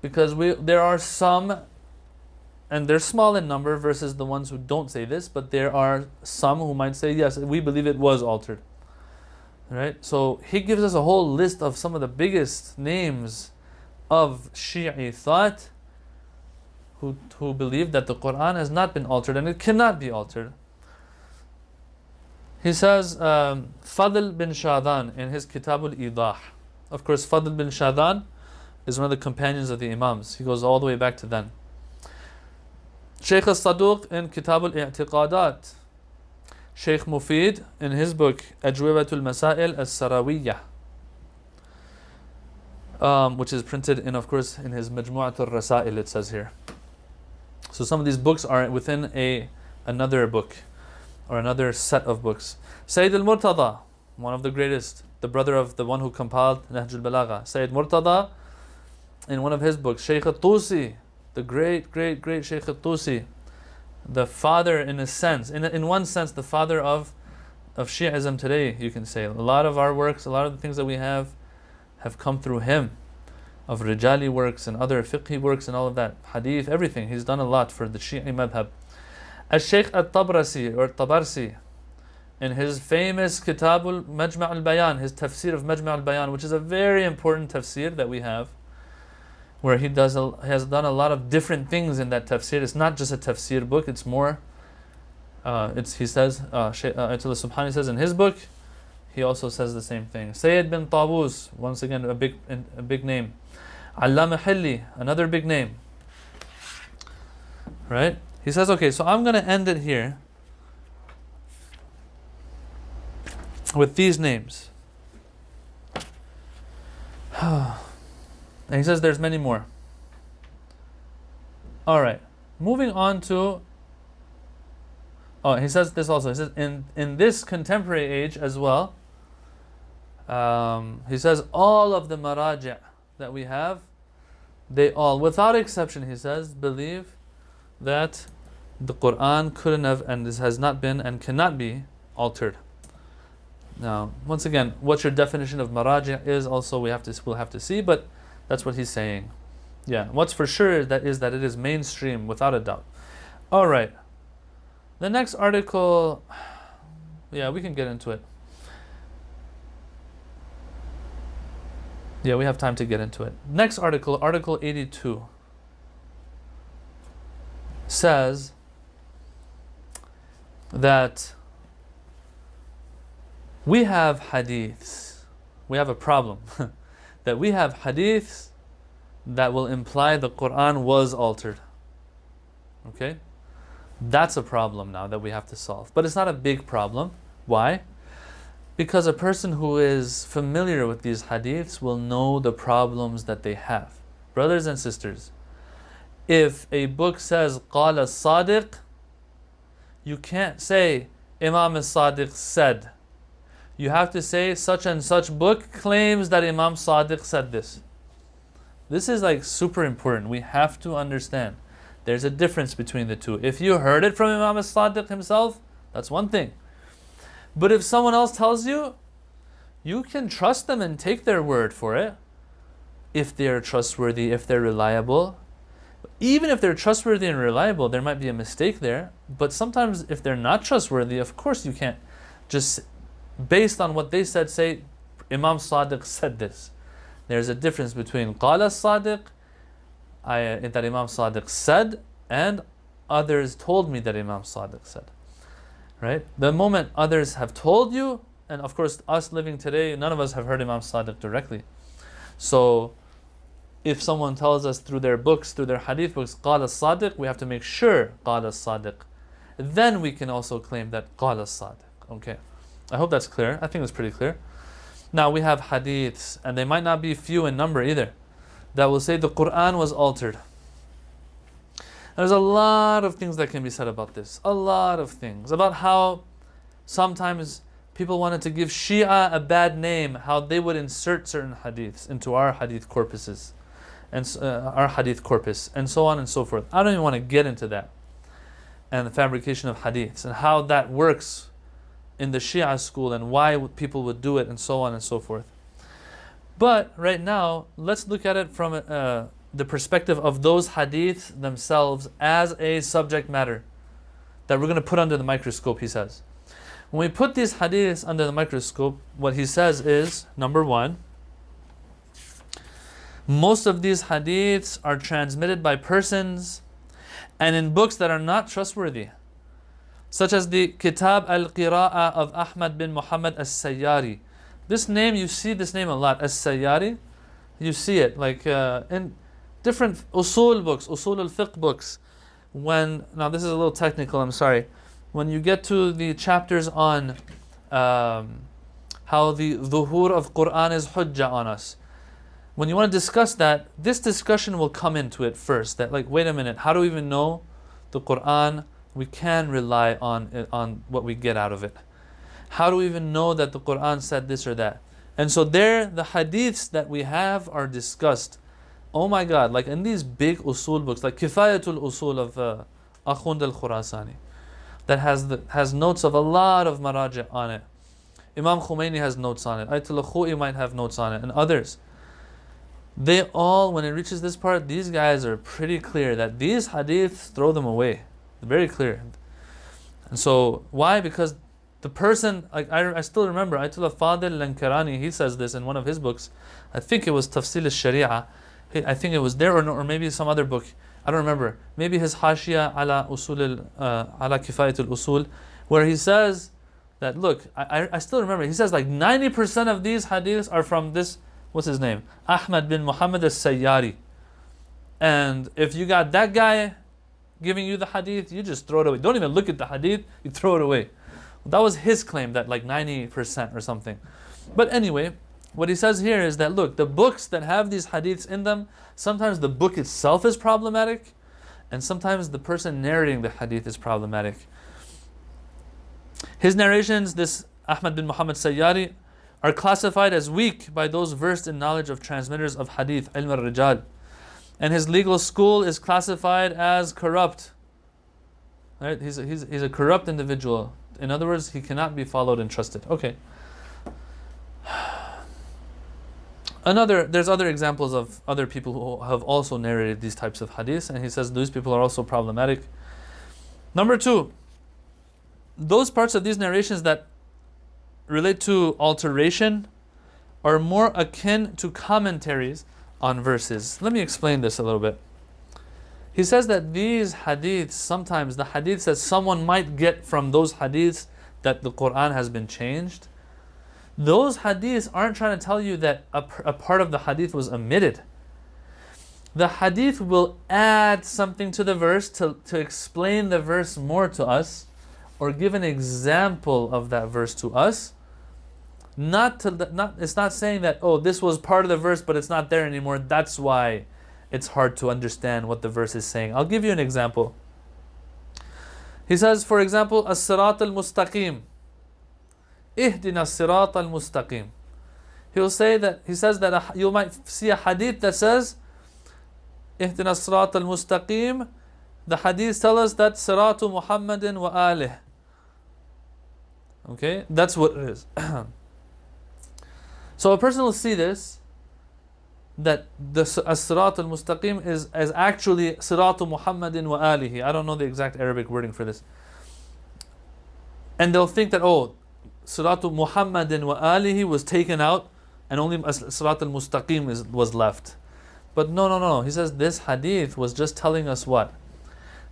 Because there are some, and they're small in number versus the ones who don't say this, but there are some who might say, yes, we believe it was altered. Right? So he gives us a whole list of some of the biggest names of Shi'i thought who believe that the Quran has not been altered and it cannot be altered. He says, Fadl bin Shadan in his Kitab al-Idah. Of course, Fadl bin Shadan is one of the companions of the Imams. He goes all the way back to then. Shaykh al-Saduq in Kitab al-I'tiqadat. Shaykh Mufid in his book Ajwibatul Masail al-Sarawiyah, which is printed in, of course, in his Majmu'at al-Rasail, it says here. So some of these books are within another book or another set of books. Sayyid al-Murtada, one of the greatest, the brother of the one who compiled Nahj al-Balagha. Sayyid Murtada, in one of his books, Shaykh al-Tusi, the great Shaykh al-Tusi, the father in a sense, in one sense, the father of Shi'ism today, you can say. A lot of our works, a lot of the things that we have come through him, of Rijali works and other fiqhi works and all of that, hadith, everything. He's done a lot for the Shi'i madhab. Shaykh al-Tabrasi or Tabarsi, in his famous Kitabul Majma' al-Bayan, his tafsir of Majma' al-Bayan, which is a very important tafsir that we have, where he has done a lot of different things in that tafsir. It's not just a tafsir book, it's more, he says, Ayatollah Subhani says in his book, he also says the same thing. Sayyid bin Tawus, once again a big name. Allama Hilli, another big name. Right? He says, okay, so I'm going to end it here with these names. And he says there's many more. Alright. Moving on to, he says this also. He says in this contemporary age as well, he says all of the maraji' that we have, they all, without exception, he says, believe that the Quran couldn't have, and this has not been and cannot be altered. Now, once again, what your definition of maraji' is also we'll have to see, but that's what he's saying. Yeah, what's for sure that it is mainstream without a doubt. All right. The next article, yeah, we can get into it. Yeah, we have time to get into it. Next article, Article 82, says that we have hadiths. We have a problem. That we have hadiths that will imply the Quran was altered. Okay? That's a problem now that we have to solve. But it's not a big problem. Why? Because a person who is familiar with these hadiths will know the problems that they have. Brothers and sisters, if a book says قال الصادق, you can't say Imam al-Sadiq said. You have to say such and such book claims that Imam Sadiq said this. This is like super important. We have to understand. There's a difference between the two. If you heard it from Imam Sadiq himself, that's one thing. But if someone else tells you, you can trust them and take their word for it. If they're trustworthy, if they're reliable. Even if they're trustworthy and reliable, there might be a mistake there. But sometimes if they're not trustworthy, of course you can't just, based on what they said, say Imam Sadiq said this. There's a difference between Qala Sadiq, that Imam Sadiq said, and others told me that Imam Sadiq said. Right? The moment others have told you, and of course us living today, none of us have heard Imam Sadiq directly. So if someone tells us through their books, through their hadith books, Qala Sadiq, we have to make sure Qala Sadiq. Then we can also claim that Qala Sadiq. Okay. I hope that's clear. I think it's pretty clear. Now we have hadiths, and they might not be few in number either, that will say the Quran was altered. There's a lot of things that can be said about this. A lot of things. About how sometimes people wanted to give Shia a bad name, how they would insert certain hadiths into our hadith corpuses, and our hadith corpus, and so on and so forth. I don't even want to get into that, and the fabrication of hadiths, and how that works in the Shia school, and why people would do it, and so on and so forth. But right now, let's look at it from the perspective of those hadiths themselves as a subject matter that we're going to put under the microscope, he says. When we put these hadiths under the microscope, what he says is, number one, most of these hadiths are transmitted by persons and in books that are not trustworthy, such as the Kitab al-Qira'ah of Ahmad bin Muhammad as-Sayyari. This name, you see this name a lot, as-Sayyari. You see it like in different usul books, usul al-fiqh books. Now this is a little technical, I'm sorry. When you get to the chapters on how the dhuhur of Quran is hujjah on us, when you want to discuss that, this discussion will come into it first. That like, wait a minute, how do we even know the Quran? We can rely on what we get out of it. How do we even know that the Quran said this or that? And so there, the hadiths that we have are discussed. Oh my God, like in these big usul books, like Kifayatul Usul of Akhund al-Khurasani, that has notes of a lot of maraja on it. Imam Khomeini has notes on it. Ayatollah Khoi might have notes on it, and others. They all, when it reaches this part, these guys are pretty clear that these hadiths, throw them away. Very clear. And so, why? Because the person, like I still remember, Ayatollah Fadil Lankarani, he says this in one of his books. I think it was Tafsil al-Sharia. I think it was there, or maybe some other book. I don't remember. Maybe his Hashia ala Kifayat al-Usul, where he says that, look, I still remember, he says like 90% of these hadiths are from this, what's his name? Ahmad bin Muhammad as-Sayyari. And if you got that guy giving you the hadith, you just throw it away. Don't even look at the hadith, you throw it away. That was his claim, that like 90% or something. But anyway, what he says here is that, look, the books that have these hadiths in them, sometimes the book itself is problematic, and sometimes the person narrating the hadith is problematic. His narrations, this Ahmad bin Muhammad Sayyari, are classified as weak by those versed in knowledge of transmitters of hadith, ilm al-rijal. And his legal school is classified as corrupt. Right? He's a corrupt individual. In other words, he cannot be followed and trusted. Okay. There's other examples of other people who have also narrated these types of hadiths, and he says these people are also problematic. Number two, those parts of these narrations that relate to alteration are more akin to commentaries on verses. Let me explain this a little bit. He says that these hadiths, sometimes the hadiths that someone might get from those hadiths that the Quran has been changed, those hadiths aren't trying to tell you that a part of the hadith was omitted. The hadith will add something to the verse to explain the verse more to us, or give an example of that verse to us. It's not saying that, oh, this was part of the verse but it's not there anymore, that's why it's hard to understand what the verse is saying. I'll give you an example. He says, for example, as-sirat al-mustaqim. Ihdina as-sirat al-mustaqim. He says that you might see a hadith that says, Ihdina as-sirat al-mustaqim. The hadith tells us that siratu Muhammadin wa alih. Okay, that's what it is. So a person will see this, that the as-sirat al-mustaqim is actually siratu Muhammadin wa alihi. I don't know the exact Arabic wording for this. And they'll think that, oh, siratu Muhammadin wa alihi was taken out and only as-sirat al-mustaqim was left. But no. He says this hadith was just telling us what?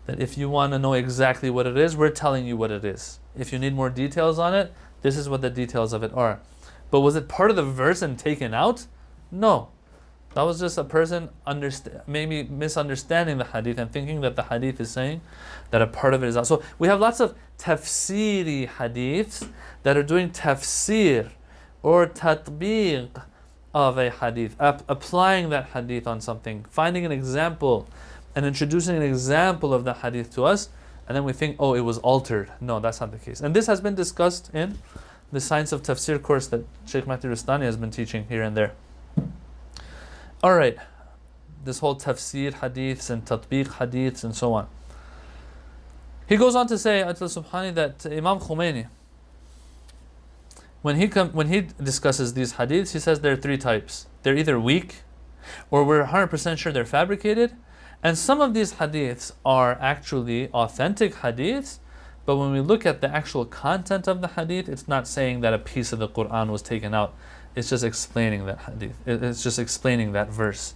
That if you want to know exactly what it is, we're telling you what it is. If you need more details on it, this is what the details of it are. But was it part of the verse and taken out? No. That was just a person maybe misunderstanding the hadith and thinking that the hadith is saying that a part of it is out. So we have lots of tafsiri hadiths that are doing tafsir or tatbiq of a hadith, applying that hadith on something, finding an example and introducing an example of the hadith to us, and then we think, oh, it was altered. No, that's not the case. And this has been discussed in the Science of Tafsir course that Shaykh Rastani has been teaching here and there. Alright, this whole tafsir hadiths and tatbiq hadiths and so on. He goes on to say, subhanahu, that Imam Khomeini, when he discusses these hadiths, he says there are three types. They're either weak, or we're 100% sure they're fabricated, and some of these hadiths are actually authentic hadiths, but when we look at the actual content of the hadith, it's not saying that a piece of the Quran was taken out. It's just explaining that hadith. It's just explaining that verse.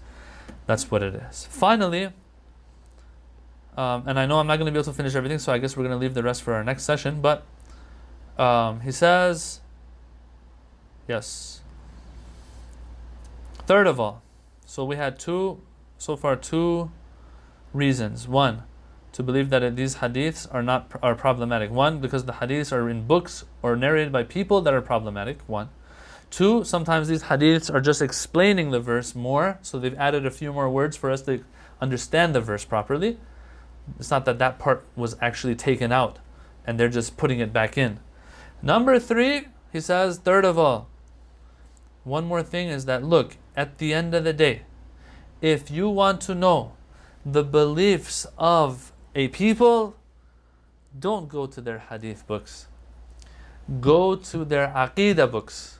That's what it is. Finally, and I know I'm not going to be able to finish everything, so I guess we're going to leave the rest for our next session. But he says, yes. Third of all, so we had two reasons. One, to believe that these hadiths are problematic. One, because the hadiths are in books or narrated by people that are problematic. One. Two, sometimes these hadiths are just explaining the verse more, so they've added a few more words for us to understand the verse properly. It's not that that part was actually taken out and they're just putting it back in. Number three, he says, third of all, one more thing is that, look, at the end of the day, if you want to know the beliefs of a people, don't go to their hadith books. Go to their aqidah books.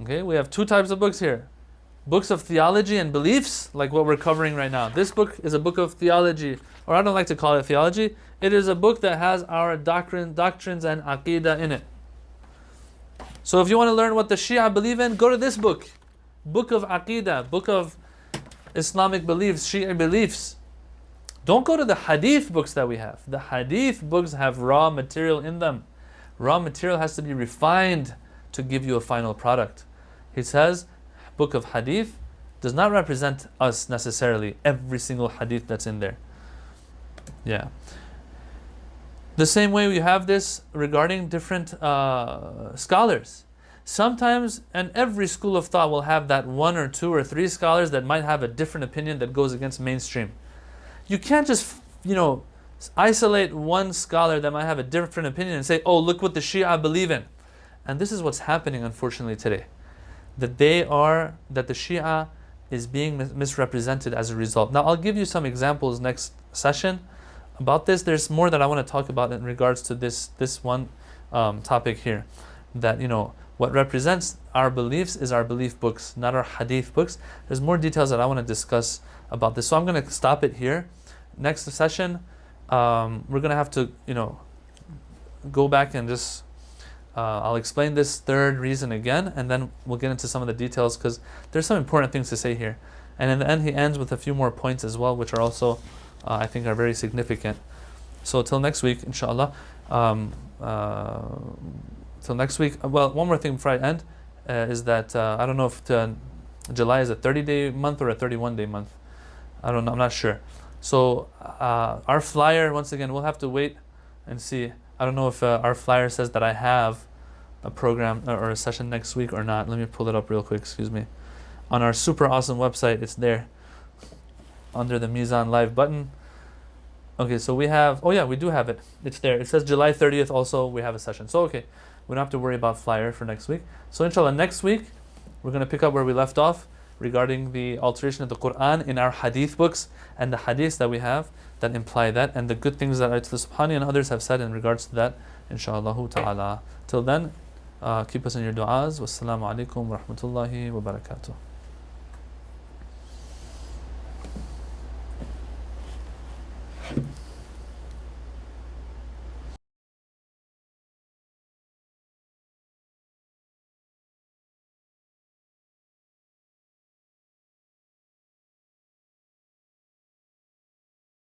Okay, we have two types of books here. Books of theology and beliefs, like what we're covering right now. This book is a book of theology, or I don't like to call it theology. It is a book that has our doctrines and aqidah in it. So if you want to learn what the Shia believe in, go to this book. Book of aqidah, book of Islamic beliefs, Shia beliefs. Don't go to the hadith books that we have. The hadith books have raw material in them. Raw material has to be refined to give you a final product. He says, book of hadith does not represent us necessarily, every single hadith that's in there. Yeah. The same way we have this regarding different scholars. Sometimes, and every school of thought will have that one or two or three scholars that might have a different opinion that goes against mainstream. You can't just, isolate one scholar that might have a different opinion and say, oh, look what the Shia believe in. And this is what's happening, unfortunately, today. That the Shia is being misrepresented as a result. Now, I'll give you some examples next session about this. There's more that I want to talk about in regards to this one topic here. That, what represents our beliefs is our belief books, not our hadith books. There's more details that I want to discuss about this. So I'm going to stop it here. Next session, we're going to have to, go back and just... I'll explain this third reason again, and then we'll get into some of the details, because there's some important things to say here. And in the end, he ends with a few more points as well, which are also, I think, are very significant. So till next week, inshallah. Till next week. Well, one more thing before I end is that I don't know if July is a 30-day month or a 31-day month. I don't know. I'm not sure. So our flyer, once again, we'll have to wait and see. I don't know if our flyer says that I have a program or a session next week or not. Let me pull it up real quick, excuse me. On our super awesome website, it's there under the Mizan Live button. Okay, so we have, we do have it. It's there. It says July 30th also, we have a session. So, okay, we don't have to worry about flyer for next week. So, inshallah, next week, we're going to pick up where we left off regarding the alteration of the Quran in our hadith books and the hadiths that we have that imply that, and the good things that Ayatollah Subhani and others have said in regards to that, inshaAllah ta'ala. Till then, keep us in your du'as. Wassalamu alaikum wa rahmatullahi wa barakatuh.